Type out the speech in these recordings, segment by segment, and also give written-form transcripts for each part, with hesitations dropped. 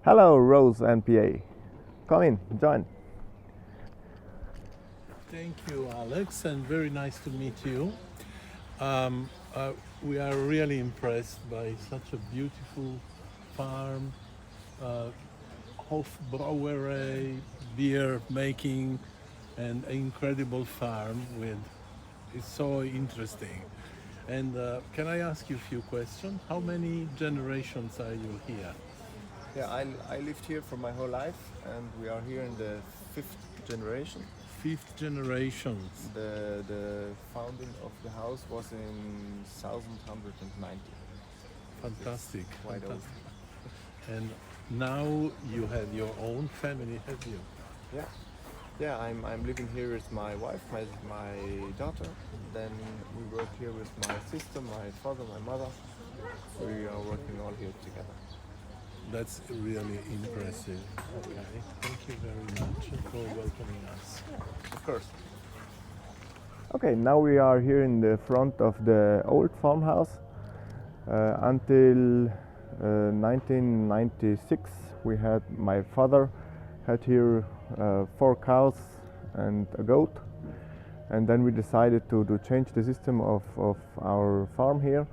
Hello, Rose and PA. Come in, join. Thank you, Alex, and very nice to meet you. Um, we are really impressed by such a beautiful farm, uh, Hofbrauerei, beer making, and incredible farm with. It's so interesting. And can I ask you a few questions? How many generations are you here? Yeah, I lived here for my whole life, and we are here in the fifth generation. Fifth generations. The founding of the house was in 1190. Fantastic. Quite old. Fantastic. And now you have your own family, have you? Yeah, yeah. I'm living here with my wife, my daughter. Then we work here with my sister, my father, my mother. We are working all here together. That's really impressive. Okay, thank you very much for welcoming us. Of course. Okay, now we are here in the front of the old farmhouse. Until 1996, my father had here 4 cows and a goat, and then we decided to change the system of our farm here,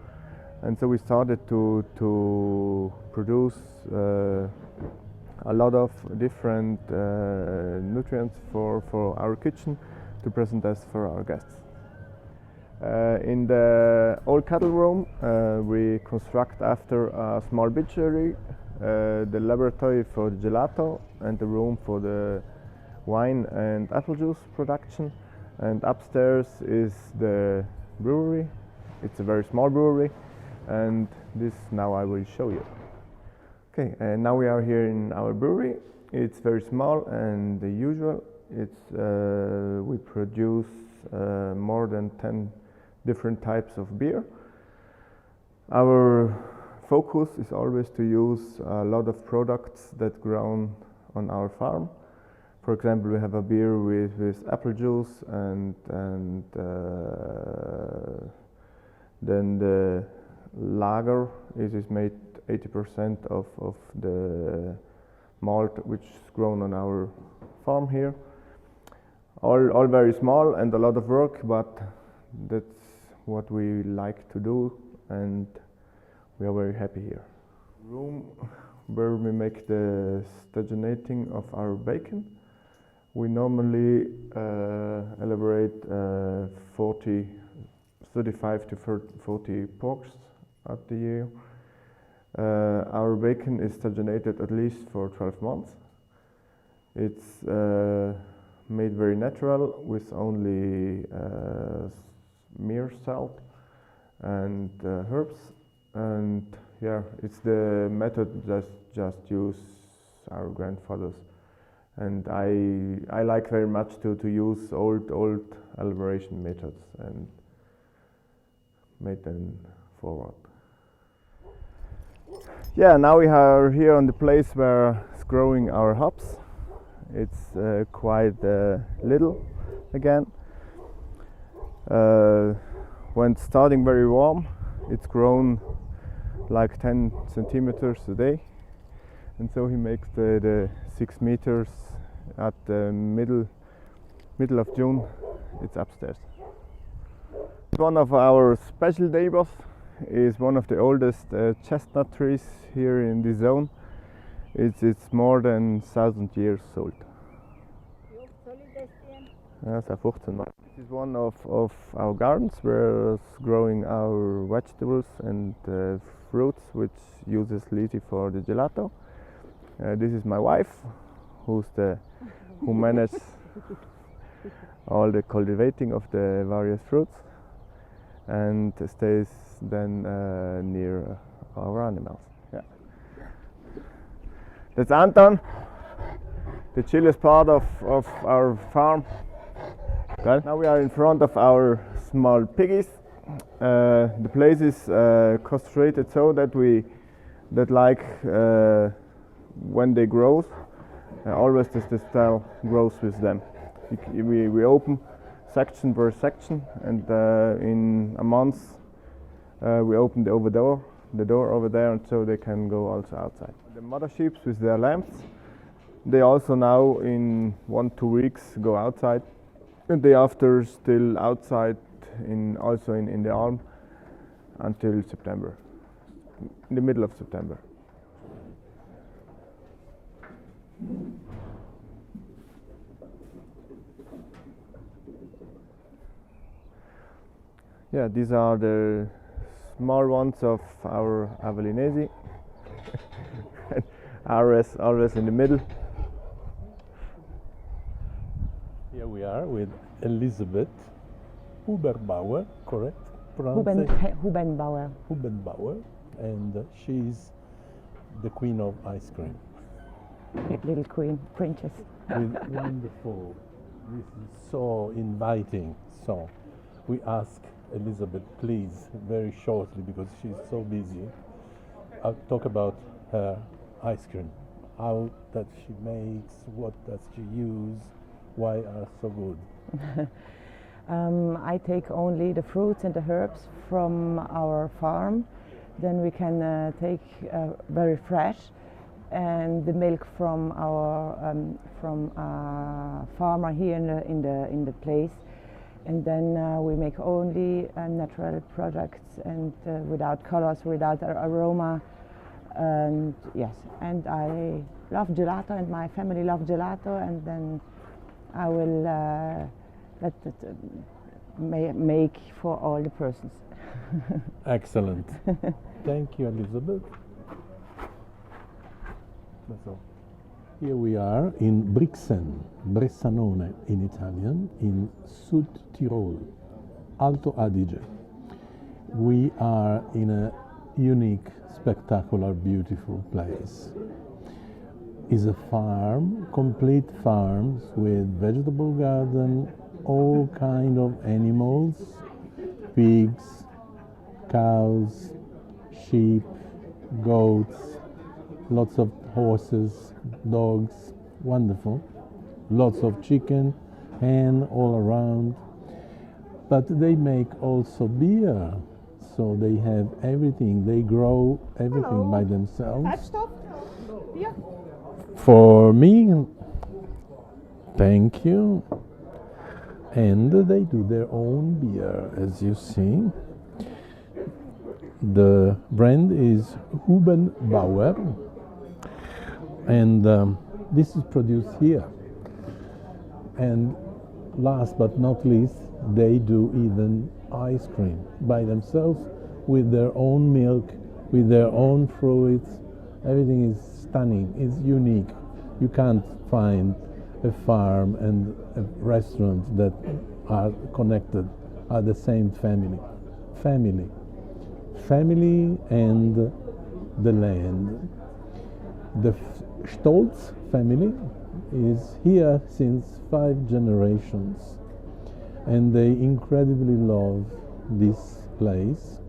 and so we started to produce a lot of different nutrients for our kitchen to present us for our guests. In the old cattle room, we construct after a small butchery, the laboratory for the gelato, and the room for the wine and apple juice production. And upstairs is the brewery. It's a very small brewery, and this now I will show you. Okay, and now we are here in our brewery. It's very small and the usual. We produce more than 10 different types of beer. Our focus is always to use a lot of products that grown on our farm. For example, we have a beer with apple juice, and then the lager is made 80% of the malt which is grown on our farm here. All very small and a lot of work, but that's what we like to do, and we are very happy here. Room where we make the stagionating of our bacon. We normally elaborate 35 to 40 porks at the year. Our bacon is stagionated at least for 12 months. It's made very natural with only mere salt and herbs, and yeah, it's the method that just use our grandfathers, and I like very much to use old elaboration methods and make them forward. Yeah, now we are here on the place where it's growing our hops. It's quite little again. When starting very warm, it's grown like 10 centimeters a day, and so he makes the 6 meters at the middle of June. It's upstairs. One of our special neighbors is one of the oldest chestnut trees here in this zone. It's more than 1,000 years old. Yeah, so 15 months. This is one of our gardens where it's growing our vegetables and fruits, which uses Liti for the gelato. This is my wife, who manages all the cultivating of the various fruits and stays then near our animals. Yeah. That's Anton, the chilliest part of our farm. Okay. Now we are in front of our small piggies. The place is constructed so that when they grow, always the style grows with them. We open section per section, and in a month we open the over door the door over there, and so they can go also outside. The mother sheep with their lambs, they also now in 1-2 weeks go outside, and they after still outside also in the arm until September, in the middle of September. Yeah, these are the small ones of our Avellinesi. always in the middle. Here we are with Elizabeth Hubenbauer, correct? Pronunciation? Hubenbauer. Hubenbauer, and she's the queen of ice cream. Little queen, princess. With wonderful, this is so inviting. So we ask Elizabeth, please, very shortly, because she's so busy, talk about her ice cream. How that she makes, what does she use, why are so good? I take only the fruits and the herbs from our farm. Then we can take very fresh, and the milk from our farmer here in the place. And then we make only natural products and without colors, without aroma. And yes, and I love gelato, and my family love gelato, and then I will let it make for all the persons. Excellent. Thank you, Elizabeth. That's all. Here we are in Brixen, Bressanone in Italian, in South Tyrol, Alto Adige. We are in a unique, spectacular, beautiful place. It's a farm, complete farms with vegetable garden, all kind of animals, pigs, cows, sheep, goats, lots of horses, dogs, wonderful. Lots of chicken, hen all around. But they make also beer. So they have everything. They grow everything by themselves. Yeah. For me, thank you. And they do their own beer, as you see. The brand is Hubenbauer, and this is produced here. And last but not least, they do even ice cream by themselves with their own milk, with their own fruits. Everything is stunning, it's unique. You can't find a farm and a restaurant that are connected, are the same family. Family and the land. The Stolz family is here since 5 generations, and they incredibly love this place.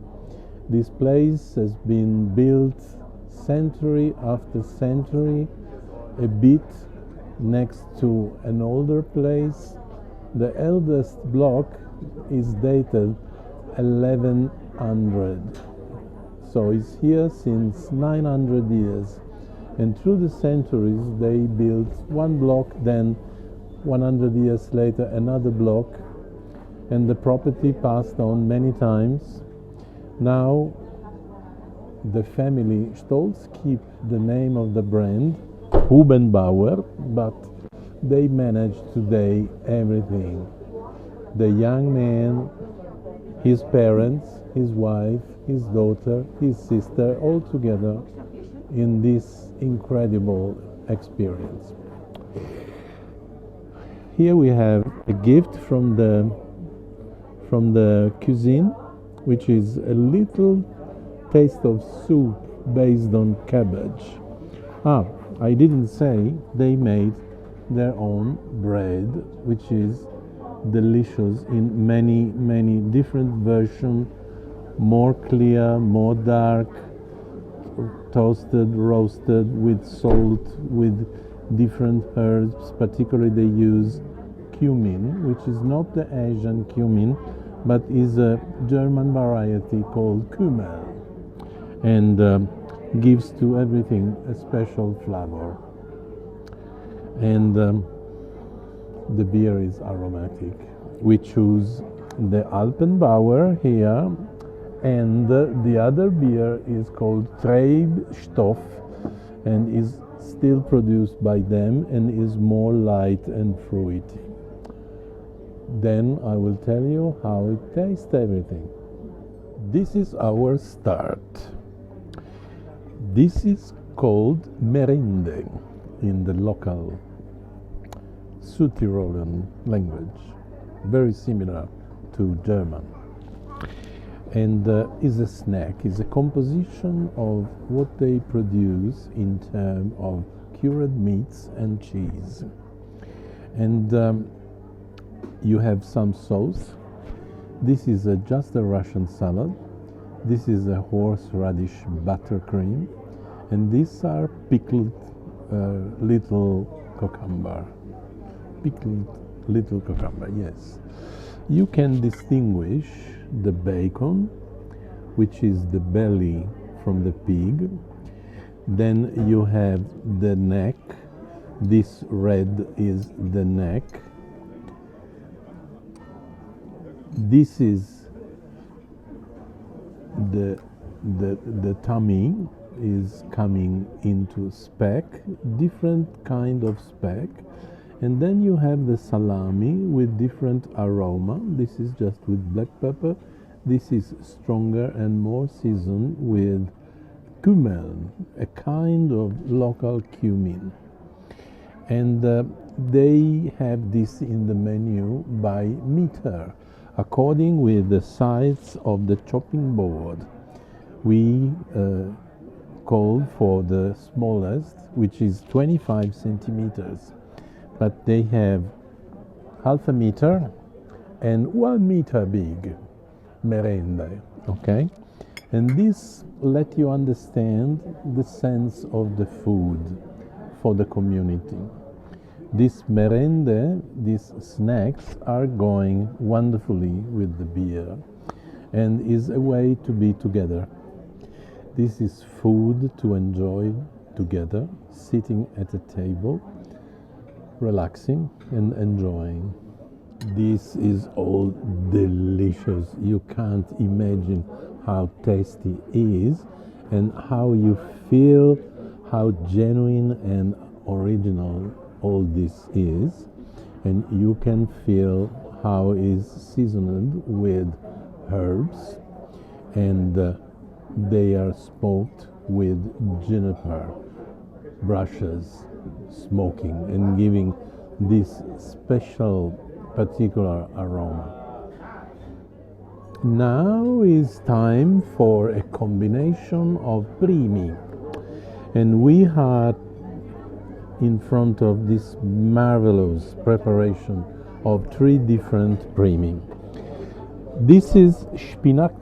This place has been built century after century, a bit next to an older place. The eldest block is dated 1100, so it's here since 900 years. And through the centuries they built one block, then 100 years later another block, and the property passed on many times. Now the family Stolz keep the name of the brand Hubenbauer, but they manage today everything. The young man, his parents, his wife, his daughter, his sister, all together in this incredible experience. Here we have a gift from the cuisine, which is a little taste of soup based on cabbage. I didn't say they made their own bread, which is delicious in many different versions, more clear, more dark, toasted, roasted with salt, with different herbs. Particularly they use cumin, which is not the Asian cumin, but is a German variety called Kümmel. and gives to everything a special flavor. And the beer is aromatic. We choose the Hubenbauer here, and the other beer is called Treibstoff and is still produced by them and is more light and fruity. Then I will tell you how it tastes everything. This is our start. This is called merende in the local South Tyrolean language, very similar to German. And is a snack, is a composition of what they produce in terms of cured meats and cheese. And you have some sauce. This is just a Russian salad. This is a horseradish buttercream. And these are pickled little cucumber. Pickled little cucumber, yes. You can distinguish the bacon, which is the belly from the pig. Then you have the neck. This red is the neck. This is the tummy is coming into speck, different kind of speck. And then you have the salami with different aroma. This is just with black pepper. This is stronger and more seasoned with cumin, a kind of local cumin. And they have this in the menu by meter, according with the size of the chopping board. We call for the smallest, which is 25 centimeters. But they have half a meter and 1 meter big merende, okay? And this let you understand the sense of the food for the community. This merende, these snacks are going wonderfully with the beer and is a way to be together. This is food to enjoy together, sitting at a table, relaxing and enjoying. This is all delicious. You can't imagine how tasty it is and how you feel how genuine and original all this is. And you can feel how it is seasoned with herbs, and they are smoked with juniper brushes, smoking and giving this special particular aroma. Now is time for a combination of primi, and we had in front of this marvelous preparation of 3 different primi. This is spinach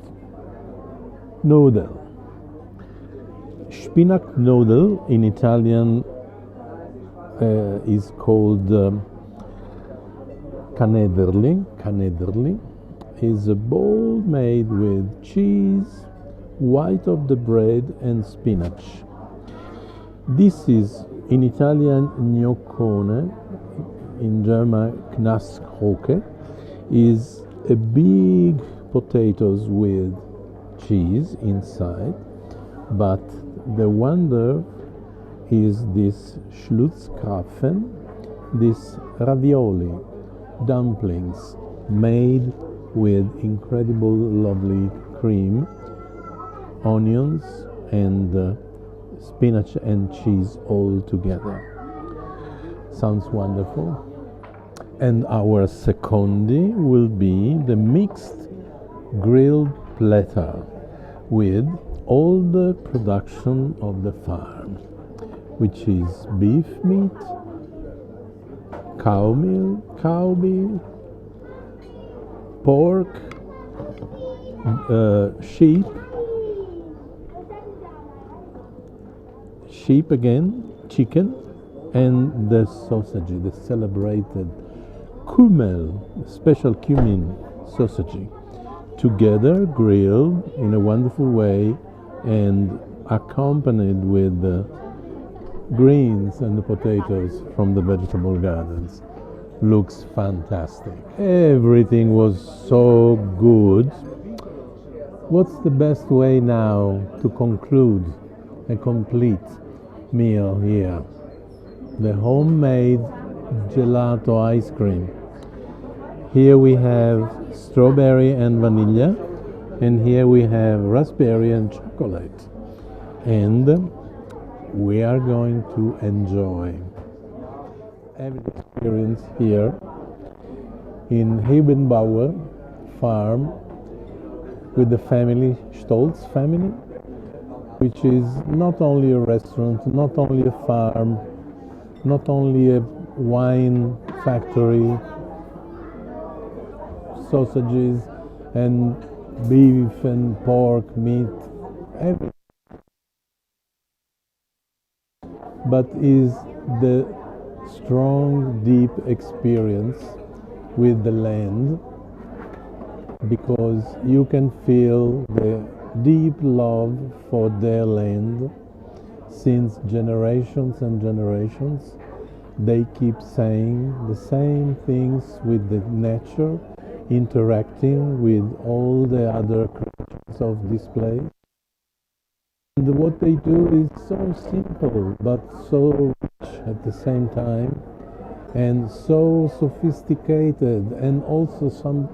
noodle. Spinach noodle in Italian is called canederli. Is a bowl made with cheese, white of the bread and spinach. This is in Italian gnocchone, in German Knasskroke, is a big potatoes with cheese inside, but the wonder is this Schlutzkrapfen, this ravioli, dumplings made with incredible lovely cream, onions and spinach and cheese all together. Sounds wonderful. And our secondi will be the mixed grilled platter with all the production of the farm, which is beef meat, cow meat, pork, sheep again, chicken, and the sausage, the celebrated special cumin sausage, together grilled in a wonderful way and accompanied with the greens and the potatoes from the vegetable gardens. Looks fantastic. Everything was so good. What's the best way now to conclude a complete meal here? The homemade gelato ice cream. Here we have strawberry and vanilla, and here we have raspberry and chocolate. And we are going to enjoy every experience here in Hubenbauer farm with the family, Stolz family, which is not only a restaurant, not only a farm, not only a wine factory, sausages and beef and pork, meat, everything, but is the strong, deep experience with the land, because you can feel the deep love for their land since generations and generations. They keep saying the same things with the nature, interacting with all the other creatures of this place. And what they do is so simple but so rich at the same time, and so sophisticated, and also some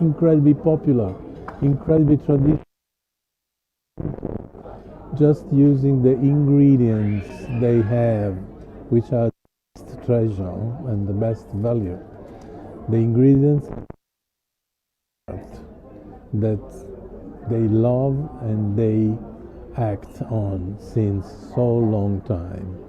incredibly popular, incredibly traditional, just using the ingredients they have, which are the best treasure and the best value. The ingredients that they love and they act on since so long time.